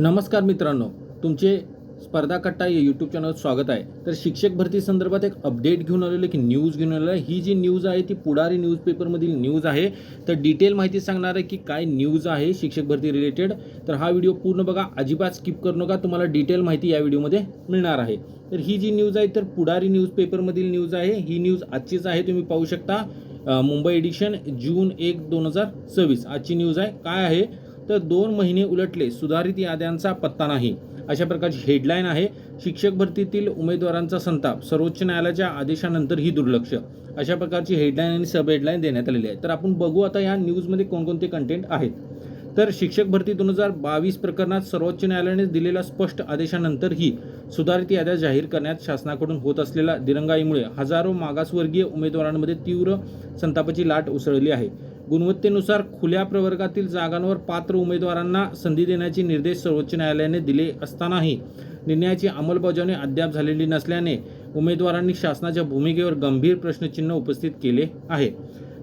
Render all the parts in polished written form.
नमस्कार मित्रांनो, तुमचे स्पर्धा कट्टा या यूट्यूब चॅनलवर स्वागत आहे. तर शिक्षक भरती संदर्भात एक अपडेट घेऊन आलेलो आहे की न्यूज घेऊन आलेलो आहे. ही जी न्यूज आहे ती पुढारी न्यूजपेपरमधील न्यूज आहे. तर डिटेल माहिती सांगणार आहे की काय न्यूज आहे शिक्षक भरती रिलेटेड. तर हा व्हिडिओ पूर्ण बघा, अजिबात स्किप करू नका, तुम्हाला डिटेल माहिती या व्हिडिओमध्ये मिळणार आहे. तर ही जी न्यूज आहे तर पुढारी न्यूजपेपरमधील न्यूज आहे. ही न्यूज आजचीच आहे, तुम्ही पाहू शकता. मुंबई एडिशन जून 1, 2024 आजची न्यूज आहे. काय आहे तर 2 महिने उलटले, सुधारित याद्यांचा पत्ता नाही, अशा प्रकारची हेडलाईन आहे. शिक्षक भरतीतील उमेदवारांचा संताप, सर्वोच्च न्यायालयाच्या आदेशानंतरही दुर्लक्ष, अशा प्रकारची हेडलाईन आणि सब हेडलाईन देण्यात आलेली आहे. तर आपण बघू आता या न्यूजमध्ये कोणकोणते कंटेंट आहेत. तर शिक्षक भरती 2022 प्रकरणात सर्वोच्च न्यायालयाने दिलेल्या स्पष्ट आदेशानंतरही सुधारित याद्या जाहीर करण्यात शासनाकडून होत असलेल्या दिरंगाईमुळे हजारो मागासवर्गीय उमेदवारांमध्ये तीव्र संतापाची लाट उसळली आहे. गुणवत्तेनुसार खुल्या प्रवर्गातील जागांवर पात्र उमेदवारांना संधी देण्याचे निर्देश सर्वोच्च न्यायालयाने दिले असतानाही निर्णयाची अंमलबजावणी अद्याप झालेली नसल्याने उमेदवारांनी शासनाच्या भूमिकेवर गंभीर प्रश्नचिन्ह उपस्थित केले आहे.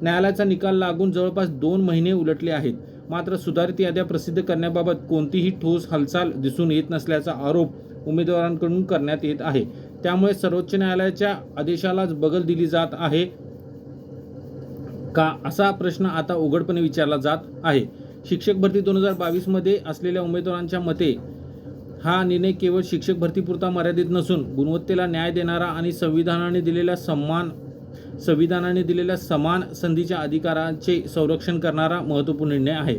न्यायालयाचा निकाल लागून जवळपास 2 महिने उलटले आहेत, मात्र सुधारित याद्या प्रसिद्ध करण्याबाबत कोणतीही ठोस हालचाल दिसून येत नसल्याचा आरोप उमेदवारांकडून करण्यात येत आहे. त्यामुळे सर्वोच्च न्यायालयाच्या आदेशालाच बगल दिली जात आहे का, असा प्रश्न आता उघडपणे विचारला जात आहे. शिक्षक भरती 2022 मध्ये असलेल्या उमेदवारांच्या मते हा निर्णय केवळ शिक्षक भरतीपुरता मर्यादित नसून गुणवत्तेला न्याय देणारा आणि संविधानाने दिलेल्या समान संधीच्या अधिकारांचे संरक्षण करणारा महत्त्वपूर्ण निर्णय आहे.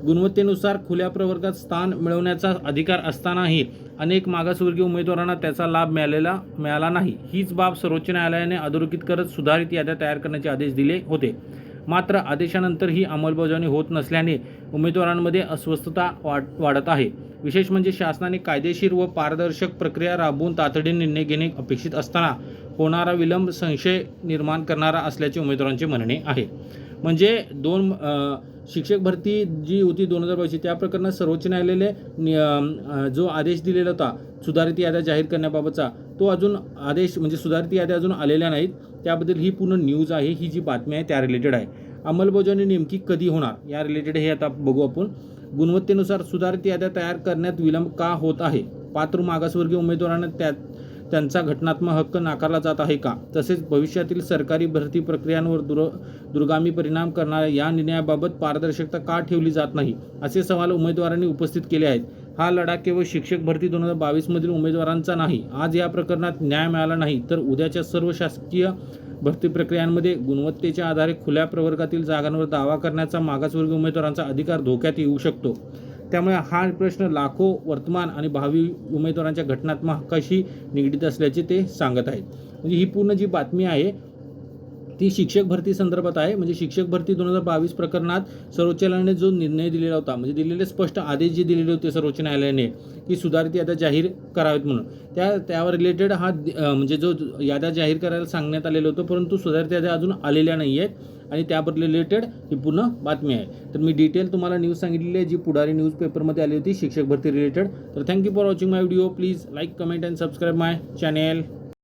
गुणवत्तेनुसार खुल्या प्रवर्गात स्थान मिळवण्याचा अधिकार असतानाही अनेक मागासवर्गीय उमेदवारांना त्याचा लाभ मिळाला नाही. हीच बाब सर्वोच्च न्यायालयाने अधोरेखित करत सुधारित याद्या तयार करण्याचे आदेश दिले होते. मात्र आदेशानंतर ही अंमलबजावणी होत नसल्याने उमेदवारांमध्ये अस्वस्थता वाढत आहे. विशेष म्हणजे शासनाने कायदेशीर व पारदर्शक प्रक्रिया राबवून तातडीने निर्णय घेणे अपेक्षित असताना होणारा विलंब संशय निर्माण करणारा असल्याचे उमेदवारांचे म्हणणे आहे. म्हणजे शिक्षक भरती जी होती 2022 त्या प्रकरणात सर्वोच्च न्यायालयाने जो आदेश दिलेला होता सुधारित याद्या जाहीर करण्याबाबतचा, तो अजून आदेश म्हणजे सुधारित याद्या अजून आलेल्या नाहीत. त्याबद्दल ही पूर्ण न्यूज आहे. ही जी बातमी आहे त्या रिलेटेड आहे. अंमलबजावणी नेमकी कधी होणार या रिलेटेड हे आता बघू आपण. गुणवत्तेनुसार सुधारित याद्या तयार करण्यात विलंब का होत आहे? पात्र मागासवर्गीय उमेदवारांना त्यांचा घटनात्मक हक्क नाकारला जात आहे का? तसेच भविष्यातील सरकारी भरती प्रक्रियांवर दूरगामी परिणाम करणाऱ्या या निर्णयाबाबत पारदर्शकता का ठेवली जात नाही, असे सवाल उमेदवारांनी उपस्थित केले आहेत. हा लढा केवळ शिक्षक भरती 2022 मधील उमेदवारांचा नाही. आज या प्रकरणात न्याय मिळाला नाही तर उद्याच्या सर्व शासकीय भरती प्रक्रियांमध्ये गुणवत्तेच्या आधारे खुल्या प्रवर्गातील जागांवर दावा करण्याचा मागासवर्गीय उमेदवारांचा अधिकार धोक्यात येऊ शकतो. त्यामुळे हा प्रश्न लाखो वर्तमान आणि भावी उमेदवारांच्या घटनात्मक हक्काशी निगडीत असल्याचे ते सांगत आहेत. म्हणजे ही पूर्ण जी बातमी आहे ती शिक्षक भरती संदर्भात आहे. म्हणजे शिक्षक भरती 2022 प्रकरणात सर्वोच्च न्यायालयाने जो निर्णय दिलेला होता, म्हणजे दिलेले स्पष्ट आदेश जे दिलेले होते सर्वोच्च न्यायालयाने की सुधारित याद्या जाहीर करावेत म्हणून, त्यावर रिलेटेड हा म्हणजे जो याद्या जाहीर करायला सांगण्यात आलेलं होतं, परंतु सुधारित याद्या अजून आलेल्या नाही आहेत आणि त्यावर रिलेटेड ही पूर्ण बातमी आहे. तर मी डिटेल तुम्हाला न्यूज सांगितलेली आहे जी पुढारी न्यूजपेपरमध्ये आली होती शिक्षक भरती रिलेटेड. तर thank you for watching my video. Please like, comment and subscribe my channel.